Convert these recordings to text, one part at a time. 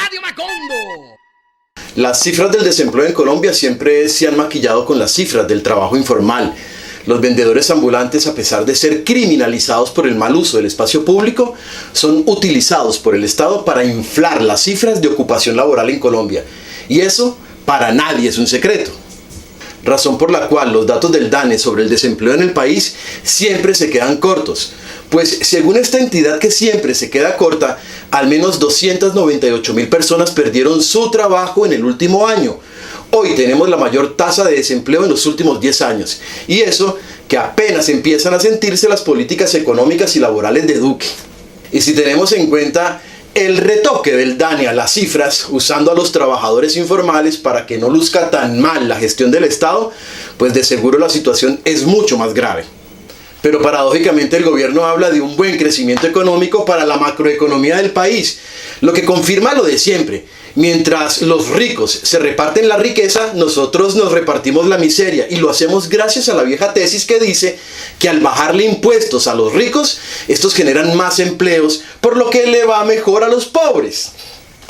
Radio Macondo. Las cifras del desempleo en Colombia siempre se han maquillado con las cifras del trabajo informal. Los vendedores ambulantes, a pesar de ser criminalizados por el mal uso del espacio público, son utilizados por el Estado para inflar las cifras de ocupación laboral en Colombia. Y eso para nadie es un secreto. Razón por la cual los datos del DANE sobre el desempleo en el país siempre se quedan cortos. Pues según esta entidad que siempre se queda corta, al menos 298.000 personas perdieron su trabajo en el último año. Hoy tenemos la mayor tasa de desempleo en los últimos 10 años. Y eso que apenas empiezan a sentirse las políticas económicas y laborales de Duque. Y si tenemos en cuenta el retoque del DANE a las cifras, usando a los trabajadores informales para que no luzca tan mal la gestión del Estado, pues de seguro la situación es mucho más grave. Pero paradójicamente el gobierno habla de un buen crecimiento económico para la macroeconomía del país, lo que confirma lo de siempre. Mientras los ricos se reparten la riqueza, nosotros nos repartimos la miseria, y lo hacemos gracias a la vieja tesis que dice que al bajarle impuestos a los ricos, estos generan más empleos, por lo que le va mejor a los pobres.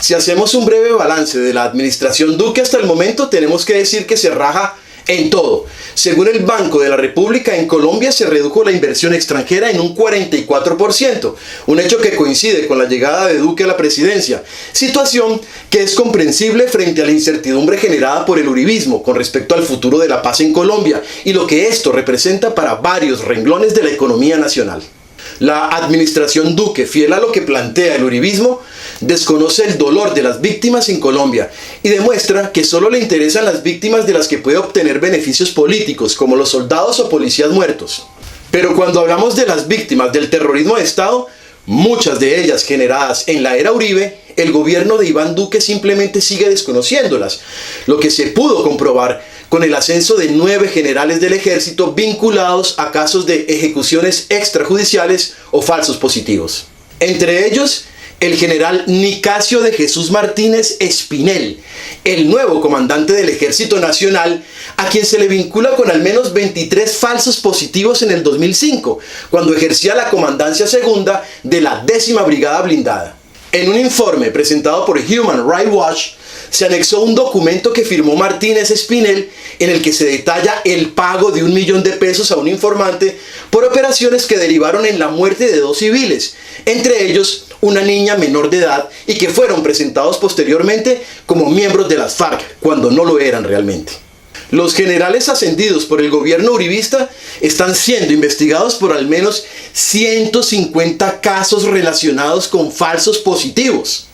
Si hacemos un breve balance de la administración Duque hasta el momento, tenemos que decir que se raja en todo. Según el Banco de la República, en Colombia se redujo la inversión extranjera en un 44%, un hecho que coincide con la llegada de Duque a la presidencia, situación que es comprensible frente a la incertidumbre generada por el uribismo con respecto al futuro de la paz en Colombia y lo que esto representa para varios renglones de la economía nacional. La administración Duque, fiel a lo que plantea el uribismo, desconoce el dolor de las víctimas en Colombia y demuestra que solo le interesan las víctimas de las que puede obtener beneficios políticos, como los soldados o policías muertos. Pero cuando hablamos de las víctimas del terrorismo de Estado, muchas de ellas generadas en la era Uribe, el gobierno de Iván Duque simplemente sigue desconociéndolas, lo que se pudo comprobar con el ascenso de 9 generales del ejército vinculados a casos de ejecuciones extrajudiciales o falsos positivos. Entre ellos, el general Nicasio de Jesús Martínez Espinel, el nuevo comandante del Ejército Nacional, a quien se le vincula con al menos 23 falsos positivos en el 2005, cuando ejercía la comandancia segunda de la 10ª Brigada Blindada. En un informe presentado por Human Rights Watch, se anexó un documento que firmó Martínez Espinel en el que se detalla el pago de $1 millón a un informante por operaciones que derivaron en la muerte de 2 civiles, entre ellos una niña menor de edad, y que fueron presentados posteriormente como miembros de las FARC, cuando no lo eran realmente. Los generales ascendidos por el gobierno uribista están siendo investigados por al menos 150 casos relacionados con falsos positivos.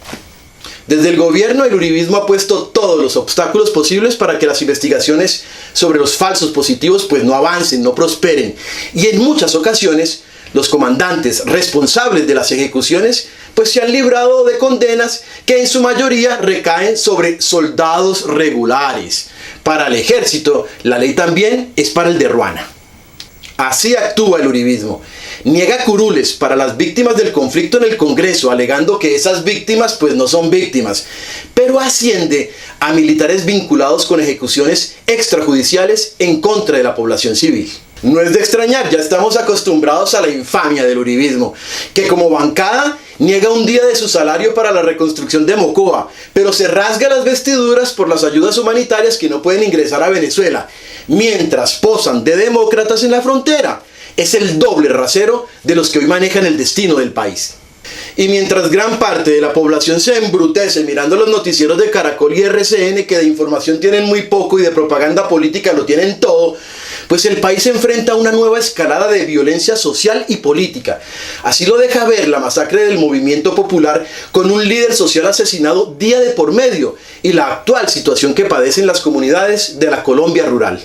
Desde el gobierno, el uribismo ha puesto todos los obstáculos posibles para que las investigaciones sobre los falsos positivos pues no avancen, no prosperen. Y en muchas ocasiones, los comandantes responsables de las ejecuciones pues se han librado de condenas que en su mayoría recaen sobre soldados regulares. Para el ejército, la ley también es para el de Ruana. Así actúa el uribismo. Niega curules para las víctimas del conflicto en el Congreso, alegando que esas víctimas pues no son víctimas, pero asciende a militares vinculados con ejecuciones extrajudiciales en contra de la población civil. No es de extrañar, ya estamos acostumbrados a la infamia del uribismo, que como bancada niega un día de su salario para la reconstrucción de Mocoa, pero se rasga las vestiduras por las ayudas humanitarias que no pueden ingresar a Venezuela, mientras posan de demócratas en la frontera. Es el doble rasero de los que hoy manejan el destino del país. Y mientras gran parte de la población se embrutece mirando los noticieros de Caracol y RCN, que de información tienen muy poco y de propaganda política lo tienen todo, pues el país se enfrenta a una nueva escalada de violencia social y política. Así lo deja ver la masacre del movimiento popular, con un líder social asesinado día de por medio, y la actual situación que padecen las comunidades de la Colombia rural.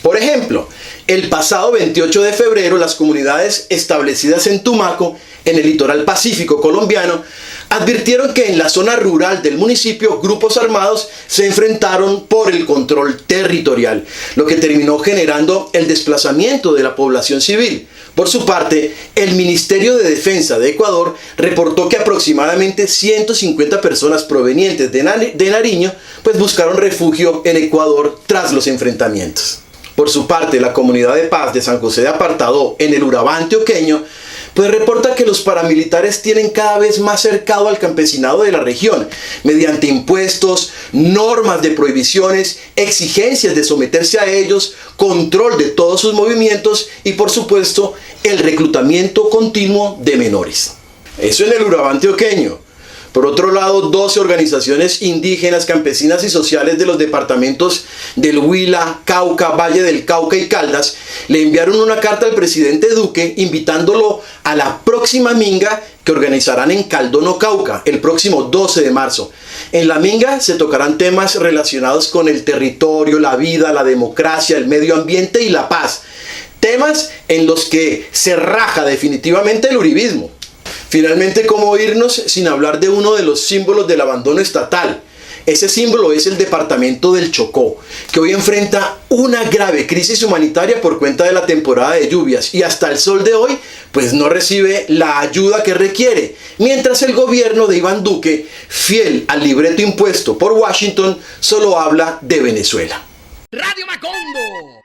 Por ejemplo, el pasado 28 de febrero, las comunidades establecidas en Tumaco, en el litoral pacífico colombiano, advirtieron que en la zona rural del municipio grupos armados se enfrentaron por el control territorial, lo que terminó generando el desplazamiento de la población civil. Por su parte, el Ministerio de Defensa de Ecuador reportó que aproximadamente 150 personas provenientes de Nariño pues buscaron refugio en Ecuador tras los enfrentamientos. Por su parte, la Comunidad de Paz de San José de Apartadó, en el Urabá antioqueño, pues reporta que los paramilitares tienen cada vez más cercado al campesinado de la región, mediante impuestos, normas de prohibiciones, exigencias de someterse a ellos, control de todos sus movimientos y por supuesto el reclutamiento continuo de menores. Eso en el Urabá antioqueño. Por otro lado, 12 organizaciones indígenas, campesinas y sociales de los departamentos del Huila, Cauca, Valle del Cauca y Caldas le enviaron una carta al presidente Duque invitándolo a la próxima minga que organizarán en Caldono, Cauca, el próximo 12 de marzo. En la minga se tocarán temas relacionados con el territorio, la vida, la democracia, el medio ambiente y la paz. Temas en los que se raja definitivamente el uribismo. Finalmente, ¿cómo irnos sin hablar de uno de los símbolos del abandono estatal? Ese símbolo es el departamento del Chocó, que hoy enfrenta una grave crisis humanitaria por cuenta de la temporada de lluvias y hasta el sol de hoy, pues no recibe la ayuda que requiere, mientras el gobierno de Iván Duque, fiel al libreto impuesto por Washington, solo habla de Venezuela. Radio Macondo.